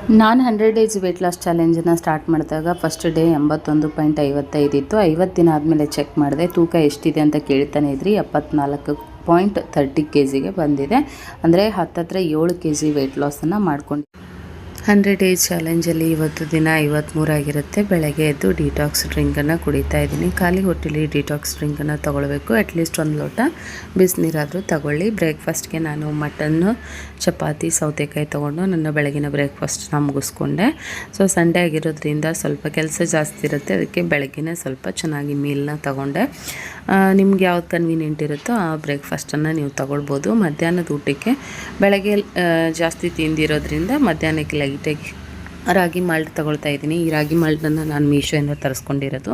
ನಾನು 100 days wait loss ಚಾಲೆಂಜನ್ನು start ಮಾಡಿದಾಗ ಫಸ್ಟ್ ಡೇ 81.55 ಇತ್ತು. 50 ದಿನ ಆದಮೇಲೆ ಚೆಕ್ ಮಾಡಿದೆ, ತೂಕ ಎಷ್ಟಿದೆ ಅಂತ ಕೇಳ್ತಾನೆ ಇದ್ರಿ. 74.30 kgಗೆ ಬಂದಿದೆ. ಅಂದರೆ ಹತ್ತತ್ರ 7 kg ವೆಯ್ಟ್ ಲಾಸನ್ನು ಮಾಡ್ಕೊಂಡು 100 ಡೇಸ್ ಚಾಲೆಂಜಲ್ಲಿ ಇವತ್ತು ದಿನ 53 ಆಗಿರುತ್ತೆ. ಬೆಳಗ್ಗೆ ಎದ್ದು ಡಿಟಾಕ್ಸ್ ಡ್ರಿಂಕನ್ನು ಕುಡಿತಾ ಇದ್ದೀನಿ. ಖಾಲಿ ಹೊಟ್ಟೆಲಿ ಡಿಟಾಕ್ಸ್ ಡ್ರಿಂಕನ್ನು ತೊಗೊಳ್ಬೇಕು. ಅಟ್ಲೀಸ್ಟ್ 1 ಲೋಟ ಬಿಸಿನೀರಾದರೂ ತಗೊಳ್ಳಿ. ಬ್ರೇಕ್ಫಾಸ್ಟ್ಗೆ ನಾನು ಮಟನ್ನು, ಚಪಾತಿ, ಸೌತೆಕಾಯಿ ತೊಗೊಂಡು ನನ್ನ ಬೆಳಗಿನ ಬ್ರೇಕ್ಫಾಸ್ಟನ್ನ ಮುಗಿಸ್ಕೊಂಡೆ. ಸೊ ಸಂಡೇ ಆಗಿರೋದ್ರಿಂದ ಸ್ವಲ್ಪ ಕೆಲಸ ಜಾಸ್ತಿ ಇರುತ್ತೆ, ಅದಕ್ಕೆ ಬೆಳಗ್ಗೆನೇ ಸ್ವಲ್ಪ ಚೆನ್ನಾಗಿ ಮೀಲ್ನ ತೊಗೊಂಡೆ. ನಿಮ್ಗೆ ಯಾವ್ದು ಕನ್ವೀನಿಯೆಂಟ್ ಇರುತ್ತೋ ಆ ಬ್ರೇಕ್ಫಾಸ್ಟನ್ನು ನೀವು ತೊಗೊಳ್ಬೋದು. ಮಧ್ಯಾಹ್ನದ ಊಟಕ್ಕೆ ಬೆಳಗ್ಗೆ ಜಾಸ್ತಿ ತಿಂದಿರೋದ್ರಿಂದ ಮಧ್ಯಾಹ್ನಕ್ಕೆ ಲೈಟಾಗಿ ರಾಗಿ ಮಾಲ್ಟ್ ತೊಗೊಳ್ತಾ ಇದ್ದೀನಿ. ಈ ರಾಗಿ ಮಾಲ್ಟನ್ನು ನಾನು ಮೀಶೋಯಿಂದ ತರಿಸ್ಕೊಂಡಿರೋದು.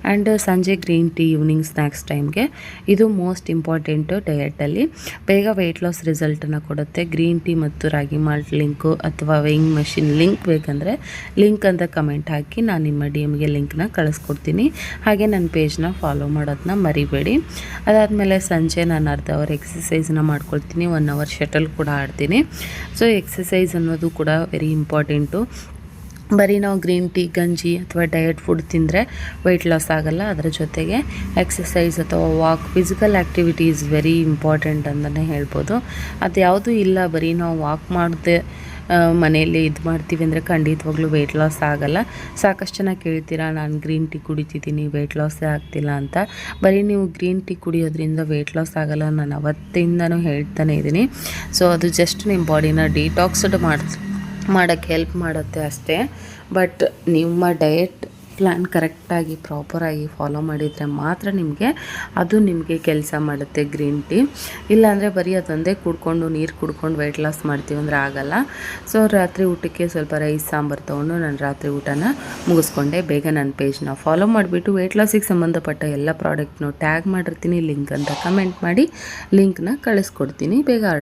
ಆ್ಯಂಡ್ ಸಂಜೆ ಗ್ರೀನ್ ಟೀ ಈವ್ನಿಂಗ್ ಸ್ನ್ಯಾಕ್ಸ್ ಟೈಮ್ಗೆ ಇದು ಮೋಸ್ಟ್ ಇಂಪಾರ್ಟೆಂಟು ಡಯಟಲ್ಲಿ. ಬೇಗ ವೆಯ್ಟ್ ಲಾಸ್ ರಿಸಲ್ಟನ್ನು ಕೊಡುತ್ತೆ. ಗ್ರೀನ್ ಟೀ ಮತ್ತು ರಾಗಿ ಮಾಲ್ಟ್ ಲಿಂಕು ಅಥವಾ ವೇಯಿಂಗ್ ಮಷಿನ್ ಲಿಂಕ್ ಬೇಕಂದರೆ ಲಿಂಕ್ ಅಂತ ಕಮೆಂಟ್ ಹಾಕಿ ನಾನು ನಿಮ್ಮ DM-ಗೆ ಲಿಂಕ್ನ ಕಳಿಸ್ಕೊಡ್ತೀನಿ. ಹಾಗೆ ನನ್ನ ಪೇಜ್ನ ಫಾಲೋ ಮಾಡೋದನ್ನ ಮರಿಬೇಡಿ. ಅದಾದಮೇಲೆ ಸಂಜೆ ನಾನು ಅರ್ಧ ಅವರ್ ಎಕ್ಸಸೈಸನ್ನ ಮಾಡ್ಕೊಳ್ತೀನಿ. 1 ಅವರ್ ಶಟಲ್ ಕೂಡ ಆಡ್ತೀನಿ. ಸೊ ಎಕ್ಸಸೈಸ್ ಅನ್ನೋದು ಕೂಡ ವೆರಿ ಇಂಪಾರ್ಟೆಂಟು. ಬರೀ ನಾವು ಗ್ರೀನ್ ಟೀ, ಗಂಜಿ ಅಥವಾ ಡಯಟ್ ಫುಡ್ ತಿಂದರೆ ವೆಯ್ಟ್ ಲಾಸ್ ಆಗೋಲ್ಲ. ಅದರ ಜೊತೆಗೆ ಎಕ್ಸಸೈಸ್ ಅಥವಾ walk, physical activity is very important ಅಂತಲೇ ಹೇಳ್ಬೋದು. ಅದು ಯಾವುದೂ ಇಲ್ಲ, ಬರೀ ನಾವು ವಾಕ್ ಮಾಡದೆ ಮನೆಯಲ್ಲಿ ಇದು ಮಾಡ್ತೀವಿ ಅಂದರೆ ಖಂಡಿತವಾಗ್ಲೂ ವೆಯ್ಟ್ ಲಾಸ್ ಆಗೋಲ್ಲ. ಸಾಕಷ್ಟು ಜನ ಕೇಳ್ತೀರಾ, ನಾನು ಗ್ರೀನ್ ಟೀ ಕುಡಿತಿದ್ದೀನಿ ವೆಯ್ಟ್ ಲಾಸೇ ಆಗ್ತಿಲ್ಲ ಅಂತ. ಬರೀ ನೀವು ಗ್ರೀನ್ ಟೀ ಕುಡಿಯೋದ್ರಿಂದ ವೆಯ್ಟ್ ಲಾಸ್ ಆಗೋಲ್ಲ, ನಾನು ಅವತ್ತಿಂದನೂ ಹೇಳ್ತಾನೆ ಇದ್ದೀನಿ. ಸೊ ಅದು ಜಸ್ಟ್ ನಿಮ್ಮ ಬಾಡಿನ ಡಿಟಾಕ್ಸ್ಡ್ ಮಾಡೋಕ್ಕೆ ಹೆಲ್ಪ್ ಮಾಡುತ್ತೆ ಅಷ್ಟೇ. ಬಟ್ ನಿಮ್ಮ ಡಯಟ್ ಪ್ಲ್ಯಾನ್ ಕರೆಕ್ಟಾಗಿ ಪ್ರಾಪರಾಗಿ ಫಾಲೋ ಮಾಡಿದರೆ ಮಾತ್ರ ನಿಮಗೆ ಕೆಲಸ ಮಾಡುತ್ತೆ ಗ್ರೀನ್ ಟೀ. ಇಲ್ಲಾಂದರೆ ಬರೀ ಅದೊಂದೇ ಕುಡ್ಕೊಂಡು ನೀರು ಕುಡ್ಕೊಂಡು ವೆಯ್ಟ್ ಲಾಸ್ ಮಾಡ್ತೀವಿ ಅಂದರೆ ಆಗೋಲ್ಲ. ಸೊ ರಾತ್ರಿ ಊಟಕ್ಕೆ ಸ್ವಲ್ಪ ರೈಸ್ ಸಾಂಬಾರು ತೊಗೊಂಡು ನಾನು ರಾತ್ರಿ ಊಟನ ಮುಗಿಸ್ಕೊಂಡೆ. ಬೇಗ ನನ್ನ ಪೇಜ್ನ ಫಾಲೋ ಮಾಡಿಬಿಟ್ಟು ವೆಯ್ಟ್ ಲಾಸಿಗೆ ಸಂಬಂಧಪಟ್ಟ ಎಲ್ಲ ಪ್ರಾಡಕ್ಟ್ನು ಟ್ಯಾಗ್ ಮಾಡಿರ್ತೀನಿ. ಲಿಂಕ್ ಅಂತ ಕಮೆಂಟ್ ಮಾಡಿ ಲಿಂಕ್ನ ಕಳಿಸ್ಕೊಡ್ತೀನಿ. ಬೇಗ